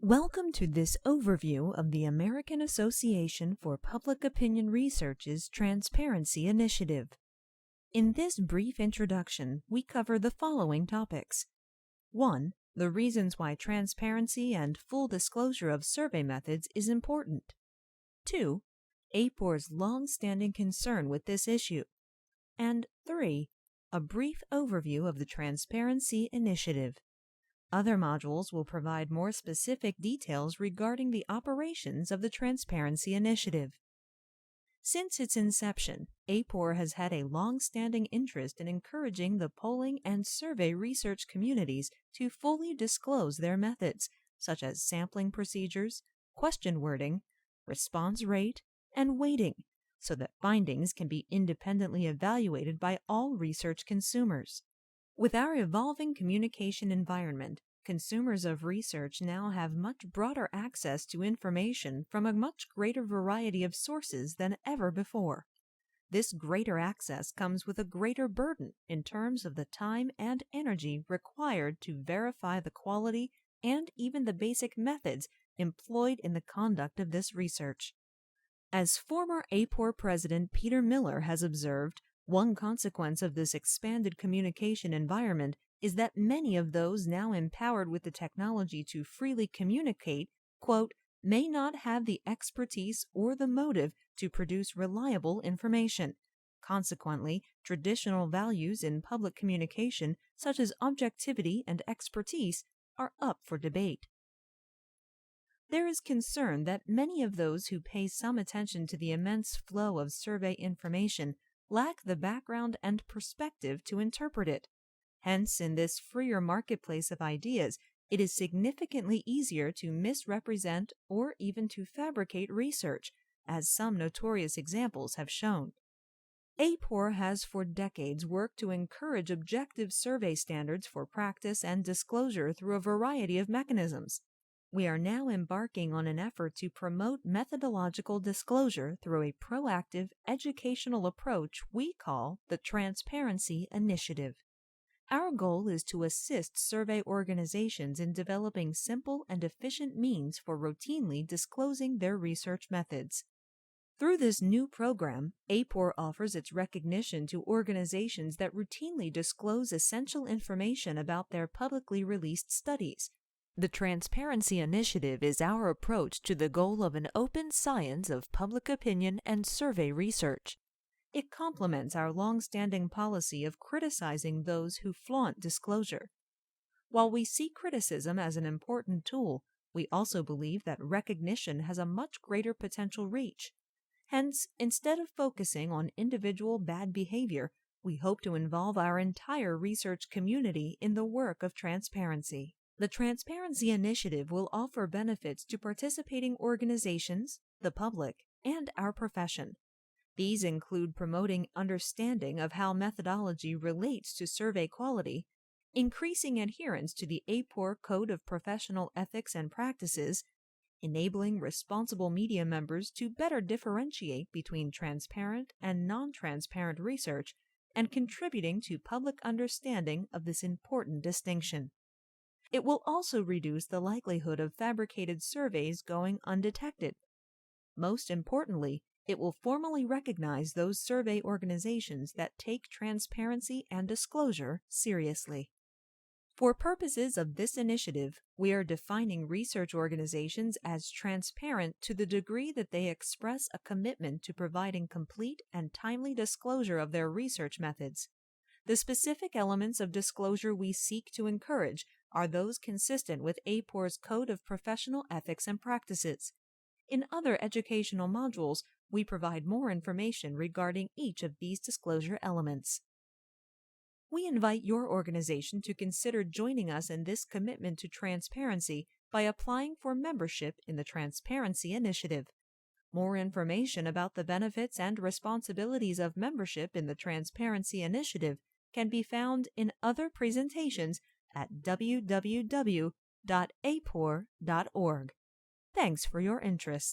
Welcome to this overview of the American Association for Public Opinion Research's Transparency Initiative. In this brief introduction, we cover the following topics. 1. The reasons why transparency and full disclosure of survey methods is important. 2. APOR's long-standing concern with this issue. And 3. A brief overview of the Transparency Initiative. Other modules will provide more specific details regarding the operations of the Transparency Initiative. Since its inception, APOR has had a long-standing interest in encouraging the polling and survey research communities to fully disclose their methods, such as sampling procedures, question wording, response rate, and weighting, so that findings can be independently evaluated by all research consumers. With our evolving communication environment, consumers of research now have much broader access to information from a much greater variety of sources than ever before. This greater access comes with a greater burden in terms of the time and energy required to verify the quality and even the basic methods employed in the conduct of this research. As former APOR President Peter Miller has observed, one consequence of this expanded communication environment is that many of those now empowered with the technology to freely communicate, quote, may not have the expertise or the motive to produce reliable information. Consequently, traditional values in public communication, such as objectivity and expertise, are up for debate. There is concern that many of those who pay some attention to the immense flow of survey information lack the background and perspective to interpret it. Hence, in this freer marketplace of ideas, it is significantly easier to misrepresent or even to fabricate research, as some notorious examples have shown. APOR has for decades worked to encourage objective survey standards for practice and disclosure through a variety of mechanisms. We are now embarking on an effort to promote methodological disclosure through a proactive educational approach we call the Transparency Initiative. Our goal is to assist survey organizations in developing simple and efficient means for routinely disclosing their research methods. Through this new program, APOR offers its recognition to organizations that routinely disclose essential information about their publicly released studies. The Transparency Initiative is our approach to the goal of an open science of public opinion and survey research. It complements our long-standing policy of criticizing those who flaunt disclosure. While we see criticism as an important tool, we also believe that recognition has a much greater potential reach. Hence, instead of focusing on individual bad behavior, we hope to involve our entire research community in the work of transparency. The Transparency Initiative will offer benefits to participating organizations, the public, and our profession. These include promoting understanding of how methodology relates to survey quality, increasing adherence to the APOR Code of Professional Ethics and Practices, enabling responsible media members to better differentiate between transparent and non-transparent research, and contributing to public understanding of this important distinction. It will also reduce the likelihood of fabricated surveys going undetected. Most importantly, it will formally recognize those survey organizations that take transparency and disclosure seriously. For purposes of this initiative, we are defining research organizations as transparent to the degree that they express a commitment to providing complete and timely disclosure of their research methods. The specific elements of disclosure we seek to encourage are those consistent with APOR's Code of Professional Ethics and Practices. In other educational modules, we provide more information regarding each of these disclosure elements. We invite your organization to consider joining us in this commitment to transparency by applying for membership in the Transparency Initiative. More information about the benefits and responsibilities of membership in the Transparency Initiative can be found in other presentations at www.apor.org. Thanks for your interest.